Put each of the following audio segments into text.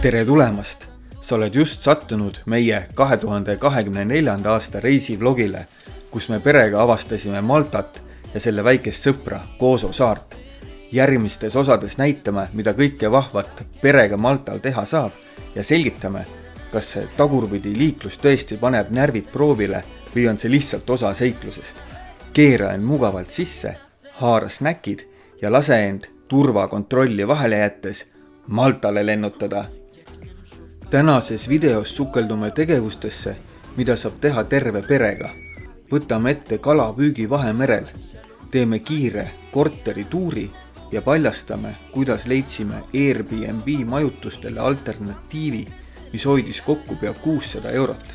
Tere tulemast! Sa oled just sattunud meie 2024. aasta reisivlogile, kus me perega avastasime Maltat ja selle väikest sõpra Gozo saart. Järgmistes osades näitame, mida kõike vahvat perega Maltal teha saab ja selgitame, kas see tagurpidi liiklus tõesti paneb närvid proovile või on see lihtsalt osa seiklusest. Keera end mugavalt sisse, haara snäkid ja lase end turvakontrolli vahele jättes Maltale lennutada. Tänases videos sukeldume tegevustesse, mida saab teha terve perega. Võtame ette kalapüügi Vahemerel, teeme kiire korterituuri ja paljastame, kuidas leidsime Airbnb majutustele alternatiivi, mis hoidis kokku pea 600 eurot.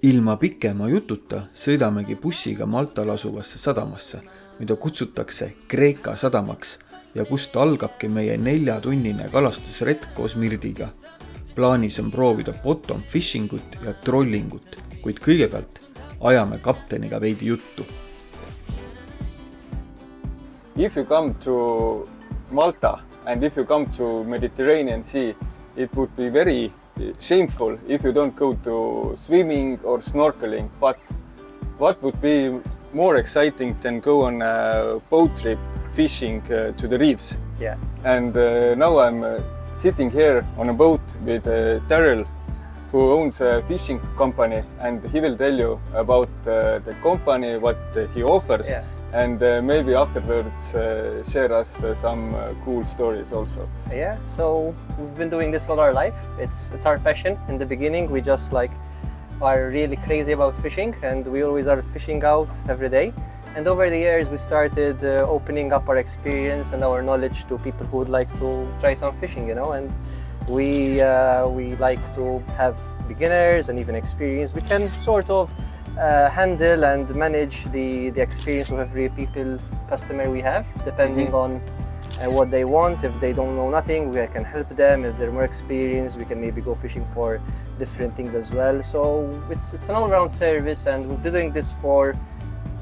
Ilma pikema jututa sõidamegi bussiga Maltal asuvasse sadamasse, mida kutsutakse Kreeka sadamaks ja kust algabki meie 4-tunnine kalastusretk koos Mirdiga. Plaanis on proovida bottom fishingut ja trollingut, kuid kõigepealt ajame kapteniga veidi juttu. If you come to Malta and if you come to Mediterranean Sea, it would be very shameful if you don't go to swimming or snorkeling. But what would be more exciting than go on a boat trip fishing to the reefs? Yeah. And now I'm sitting here on a boat with Daryl, who owns a fishing company, and he will tell you about the company, what he offers. Yeah. And maybe afterwards share us some cool stories also. Yeah, so we've been doing this all our life. It's our passion. In the beginning, we just are really crazy about fishing, and we always are fishing out every day. And over the years, we started opening up our experience and our knowledge to people who would like to try some fishing, and we like to have beginners and even experience. We can sort of handle and manage the experience of every customer we have, depending on what they want. If they don't know nothing, we can help them. If they're more experienced, we can maybe go fishing for different things as well. So it's an all-round service, and we've been doing this for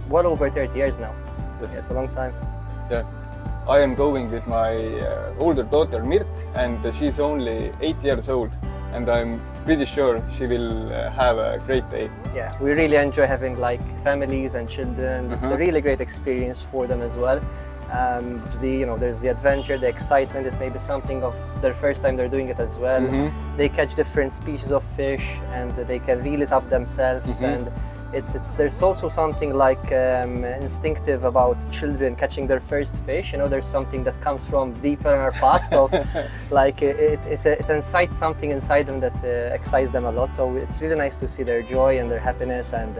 well over 30 years now. Yes. Yeah, it's a long time. Yeah. I am going with my older daughter Mirt, and she's only 8 years old, and I'm pretty sure she will have a great day. Yeah, we really enjoy having families and children. It's a really great experience for them as well. It's there's the adventure, the excitement. It's maybe something of their first time they're doing it as well. They catch different species of fish, and they can reel it up themselves. And there's also something instinctive about children catching their first fish. There's something that comes from deeper in our past of it incites something inside them that excites them a lot. So it's really nice to see their joy and their happiness. And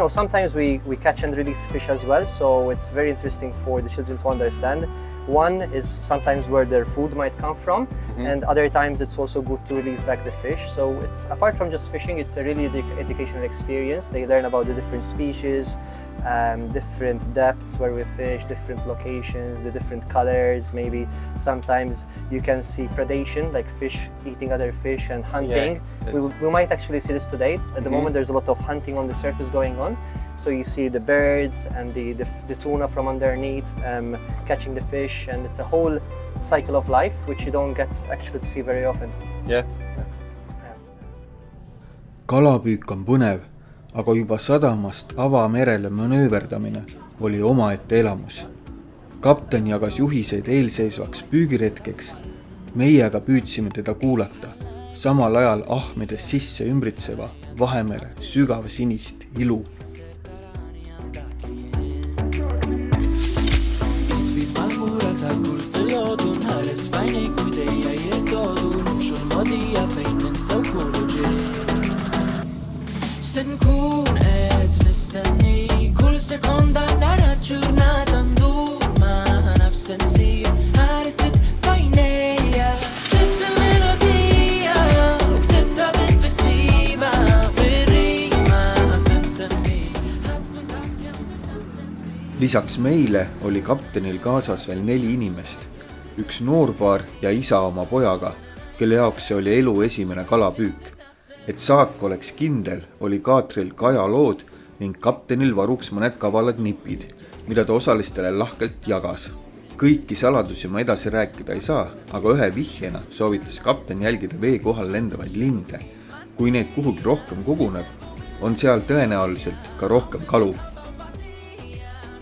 sometimes we catch and release fish as well, so it's very interesting for the children to understand. One is sometimes where their food might come from, and other times it's also good to release back the fish. So it's, apart from just fishing, it's a really educational experience. They learn about the different species, different depths where we fish, different locations, the different colors. Maybe sometimes you can see predation, like fish eating other fish, and hunting. Yeah. Yes. We might actually see this today. At the moment, there's a lot of hunting on the surface going on. So you see the birds and the tuna from underneath catching the fish, and it's a whole cycle of life which you don't get actually to see very often. Yeah. Kalapüük on põnev, aga juba sadamast avamerele manööverdamine oli omaette elamus. Kapten jagas juhiseid eelseisvaks püügiretkeks. Meie aga püüdsime teda kuulata, samal ajal ahmedes sisse ümbritseva Vahemere sügav sinist ilu. Sen kun et nistani kull sekonda nara ġurnatan durma nafsen si ħaristrit fajnejja sift il-melodija u ktibta bil-bisiba fir-rima semsemmi. Lisaks meile oli kaptenil kaasas veel 4 inimest, üks noorpaar ja isa oma pojaga, kelle jaoks see oli elu esimene kalapüük. Et saak oleks kindel, oli kaatril kajalood ning kaptenil varuks mõned kavalad nipid, mida ta osalistele lahkelt jagas. kõiki saladusi ma edasi rääkida ei saa, aga ühe vihjena soovitas kapten jälgida vee kohal lendavaid linde. Kui neid kuhugi rohkem koguneb, on seal tõenäoliselt ka rohkem kalu.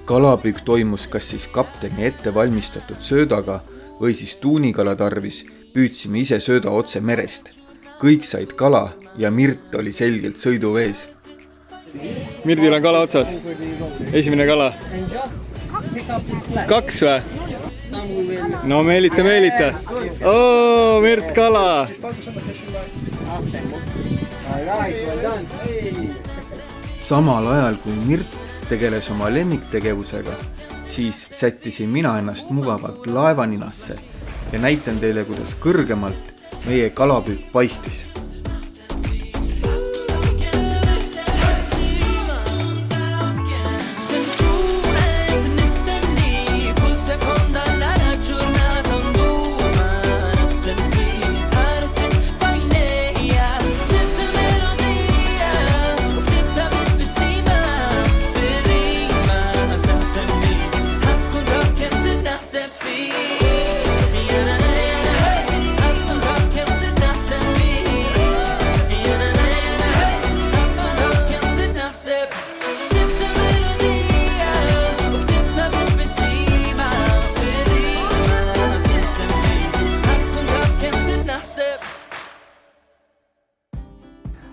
Kalapüük toimus kas siis kapteni ette valmistatud söödaga või siis tuunikala tarvis püüdsime ise sööda otse merest. Kõik said kala ja Mirt oli selgelt sõiduvees. Mirdil on kala otsas. Esimene kala. 2 või? No meelita. Oo, Mirt kala! Samal ajal kui Mirt tegeles oma lemmiktegevusega, siis sättisin mina ennast mugavalt laevaninasse ja näitan teile, kuidas kõrgemalt meie kalapüük paistis.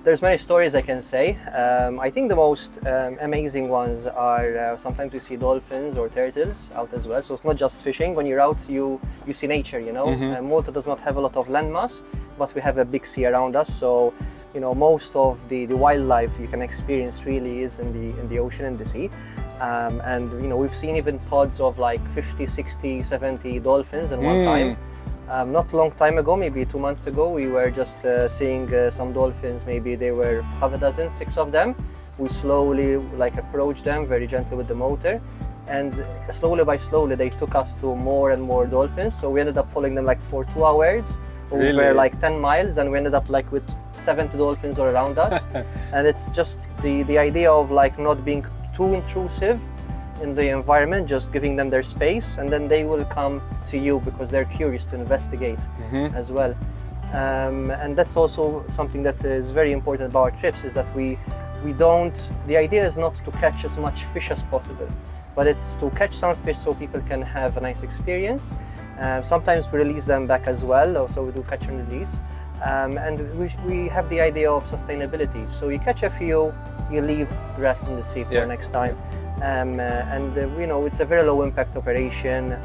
There's many stories I can say. I think the most amazing ones are sometimes we see dolphins or turtles out as well. So it's not just fishing. When you're out, you see nature, you know. Malta does not have a lot of landmass, but we have a big sea around us. So, you know, most of the wildlife you can experience really is in the ocean and the sea. And, you know, we've seen even pods of like 50, 60, 70 dolphins in one time. Not a long time ago, maybe 2 months ago, we were just seeing some dolphins. Maybe there were half a dozen, 6 of them. We slowly approached them very gently with the motor, and slowly by slowly they took us to more and more dolphins. So we ended up following them for 2 hours over 10 miles, and we ended up with 70 dolphins all around us. And it's just the idea of not being too intrusive in the environment, just giving them their space, and then they will come to you because they're curious to investigate as well. And that's also something that is very important about our trips, is that we don't, the idea is not to catch as much fish as possible, but it's to catch some fish so people can have a nice experience. Sometimes we release them back as well, also we do catch and release. And we have the idea of sustainability. So you catch a few, you leave the rest in the sea for next time. You know, it's a very low impact operation.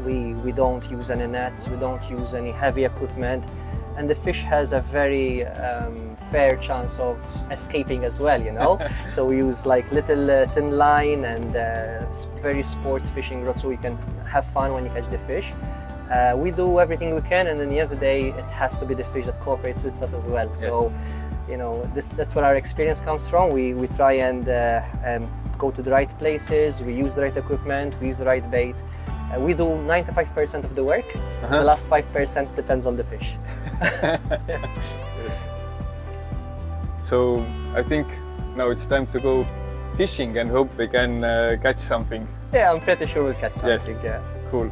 We don't use any nets, we don't use any heavy equipment, and the fish has a very fair chance of escaping as well, you know. So we use little thin line and very sport fishing rod, so we can have fun when you catch the fish. We do everything we can, and in the end of the day it has to be the fish that cooperates with us as well. So you know, that's where our experience comes from. We try and go to the right places, we use the right equipment, we use the right bait. We do 95% of the work. The last 5% depends on the fish. Yes. So I think now it's time to go fishing and hope we can catch something. Yeah, I'm pretty sure we'll catch something. Yes. Yeah. Cool.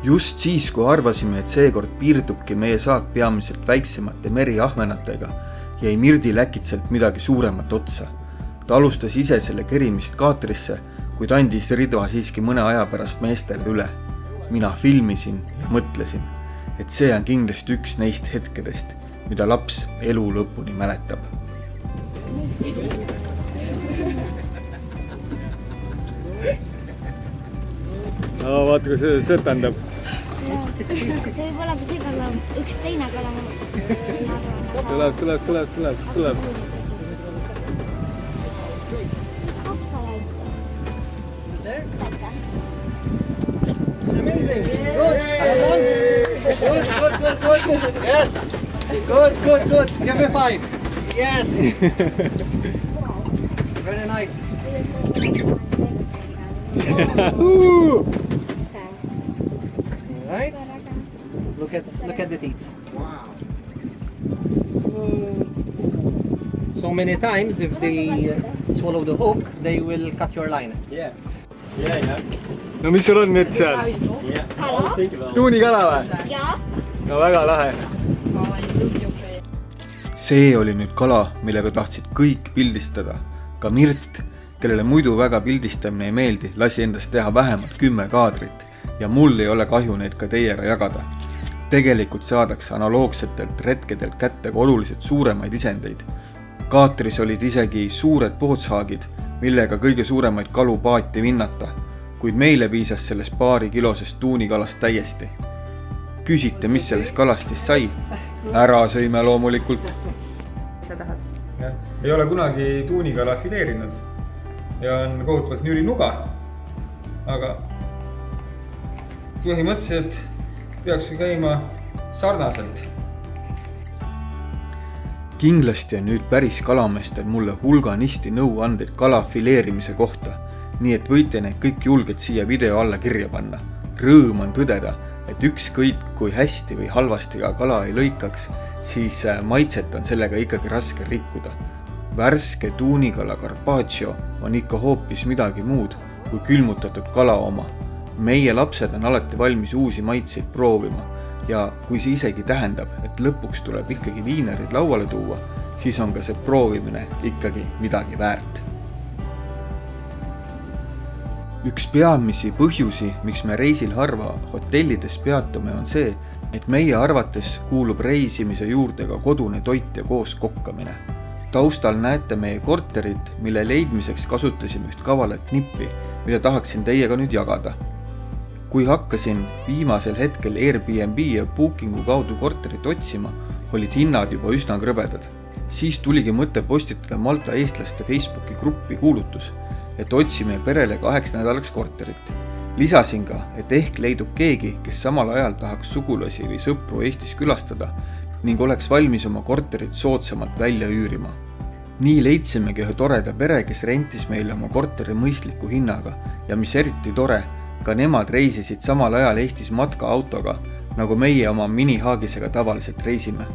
Just siis, kui arvasime, et seekord piirdubki meie saak peamiselt väiksemate meriahvenatega, jäi Mirdil äkitselt midagi suuremat otsa. Ta alustas ise selle kerimist kaatrisse, kuid andis ridva siiski mõne aja pärast meestele üle. Mina filmisin ja mõtlesin, et see on kindlasti üks neist hetkedest, mida laps elu lõpuni mäletab. No, vaata, kui see sõtandab. See võib olla ka see kala, üks teine kala. Tuleb. Amazing. Good. Yes. Good. Give me 5. Yes. Very nice. Right. Look at the teeth. Wow. So many times if they swallow the hook, they will cut your line. Yeah. No mis sul on Mirt seal? Tuunikala või? Jaa. No väga lahe. See oli nüüd kala, millega tahtsid kõik pildistada. Ka Mirt, kellele muidu väga pildistamine ei meeldi, lasi endast teha vähemalt 10 kaadrit ja mul ei ole kahju neid ka teiega jagada. Tegelikult saadakse analoogsetelt retkedelt kätte ka oluliselt suuremaid isendeid. Kaatris olid isegi suured pootshaagid, millega kõige suuremaid kalu paati vinnata, kuid meile piisas sellest paari kilosest tuunikalast täiesti. Küsite, mis sellest kalast siis sai? Ära sõime loomulikult. Ei ole kunagi tuunikala fileerinud ja on kohutavalt nüri nuga, aga põhimõtteliselt peaks käima sarnaselt. Kindlasti on nüüd päris kalameestel mulle hulganisti nõuandeid kala fileerimise kohta, nii et võite neid kõik julged siia video alla kirja panna. Rõõm on tõdeda, et ükskõik kui hästi või halvasti ka kala ei lõikaks, siis maitset on sellega ikkagi raske rikkuda. Värske tuunikala carpaccio on ikka hoopis midagi muud kui külmutatud kala oma. Meie lapsed on alati valmis uusi maitseid proovima ja kui see isegi tähendab, et lõpuks tuleb ikkagi viinerid lauale tuua, siis on ka see proovimine ikkagi midagi väärt. Üks peamisi põhjusi, miks me reisil harva hotellides peatume, on see, et meie arvates kuulub reisimise juurde ka kodune toit ja koos kokkamine. Taustal näete meie korterit, mille leidmiseks kasutasime üht kavalat nippi, mida tahaksin teiega nüüd jagada. Kui hakkasin viimasel hetkel Airbnb ja Bookingu kaudu korterit otsima, olid hinnad juba üsna krõbedad. Siis tuligi mõte postitada Malta eestlaste Facebooki gruppi kuulutus, et otsime perele 8 nädalaks korterit. Lisasin ka, et ehk leidub keegi, kes samal ajal tahaks sugulasi või sõpru Eestis külastada ning oleks valmis oma korterit soodsamalt välja üürima. Nii leidsimegi ühe toreda pere, kes rentis meile oma korteri mõistliku hinnaga ja mis eriti tore, ka nemad reisisid samal ajal Eestis matkaautoga, nagu meie oma minihaagisega tavaliselt reisime.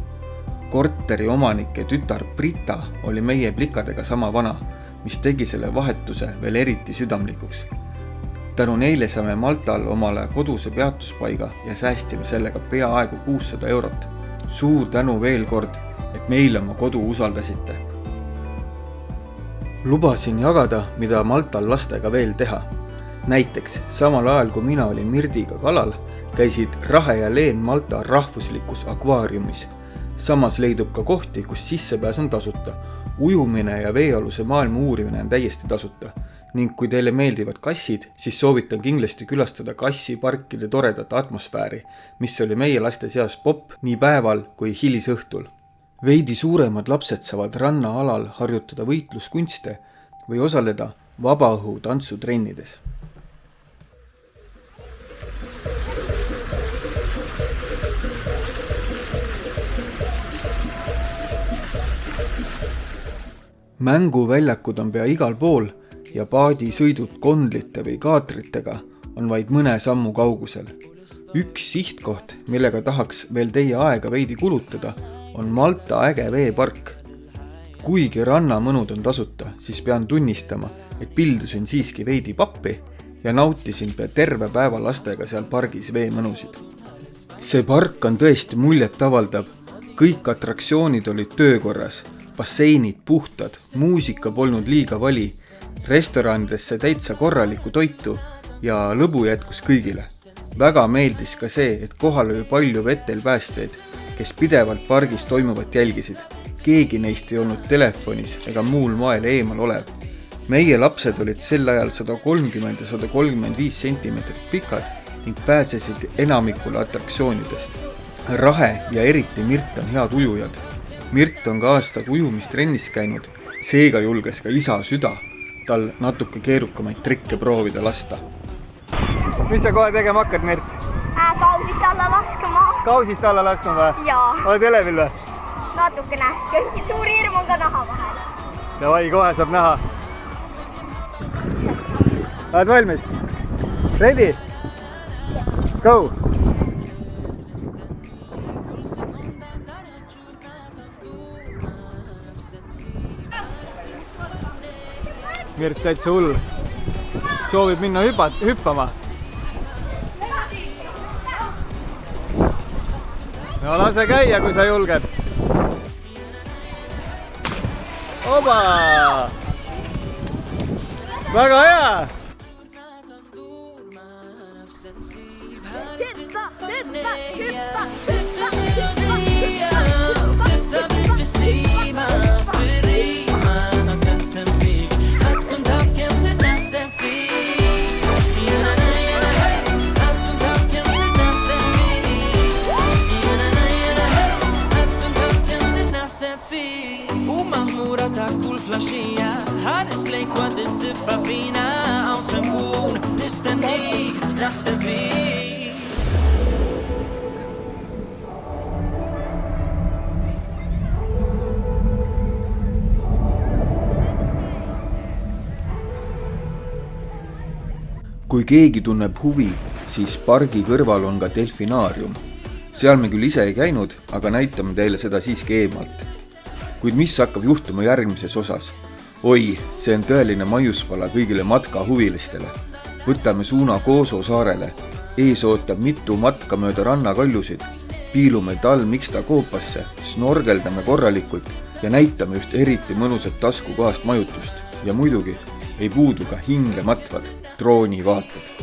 Korteri omanike tütar Brita oli meie plikadega sama vana, mis tegi selle vahetuse veel eriti südamlikuks. Tänu neile saame Maltal omale koduse peatuspaiga ja säästime sellega peaaegu 600 eurot. Suur tänu veel kord, et meile oma kodu usaldasite. Lubasin jagada, mida Maltal lastega veel teha. Näiteks, samal ajal kui mina olin Mirdiga kalal, käisid Rahe ja Leen Malta rahvuslikus akvaariumis. Samas leidub ka kohti, kus sissepääs on tasuta. Ujumine ja veealuse maailma uurimine on täiesti tasuta. Ning kui teile meeldivad kassid, siis soovitan kindlasti külastada kassiparkide toredat atmosfääri, mis oli meie laste seas popp nii päeval kui hilisõhtul. Veidi suuremad lapsed saavad rannaalal harjutada võitluskunste või osaleda vabaõhu tantsutrennides. Mänguväljakud on pea igal pool ja paadisõidud kondlite või kaatritega on vaid mõne sammu kaugusel. Üks sihtkoht, millega tahaks veel teie aega veidi kulutada, on Malta äge veepark. Kuigi rannamõnud on tasuta, siis pean tunnistama, et pildusin siiski veidi pappi ja nautisin pea terve päeva lastega seal pargis veemõnusid. See park on tõesti muljet avaldav. Kõik atraktsioonid olid töökorras, basseinid puhtad, muusika polnud liiga vali, restoranidesse täitsa korralikku toitu ja lõbu jätkus kõigile. Väga meeldis ka see, et kohal oli palju vetelpäästjaid, kes pidevalt pargis toimuvat jälgisid. Keegi neist ei olnud telefonis ega muul moel eemal olev. Meie lapsed olid sel ajal 130 ja 135 cm pikad ning pääsesid enamikule atraktsioonidest. Rahe ja eriti Mirt on head ujujad. Mirt on ka aastad ujumistrennis käinud, seega julges ka isa süda tal natuke keerukamaid trikke proovida lasta. Mis sa kohe tegema hakkad, Mirt? Kausist alla laskama. Kausist alla laskma või? Jaa. Oled elevil või? Natukene. Suuri hirm on ka naha vahel. Davai, kohe saab näha. Oled valmis? Ready? Go! Mirt täitsa hull. soovib minna hüppama. No lase käia, kui sa julged. Oba! Väga hea! Kui keegi tunneb huvi, siis pargi kõrval on ka delfinaarium. Seal me küll ise ei käinud, aga näitame teile seda siiski eemalt. Kuid mis hakkab juhtuma järgmises osas? Oi, see on tõeline maiuspala kõigile matkahuvilistele. Võtame suuna Gozo saarele. Ees ootab mitu matka mööda rannakaljusid. Piilume talmiksta koopasse, snorgeldame korralikult ja näitame üht eriti mõnusat taskukohast majutust. Ja muidugi ei puudu ka hinge matvad droonivaated.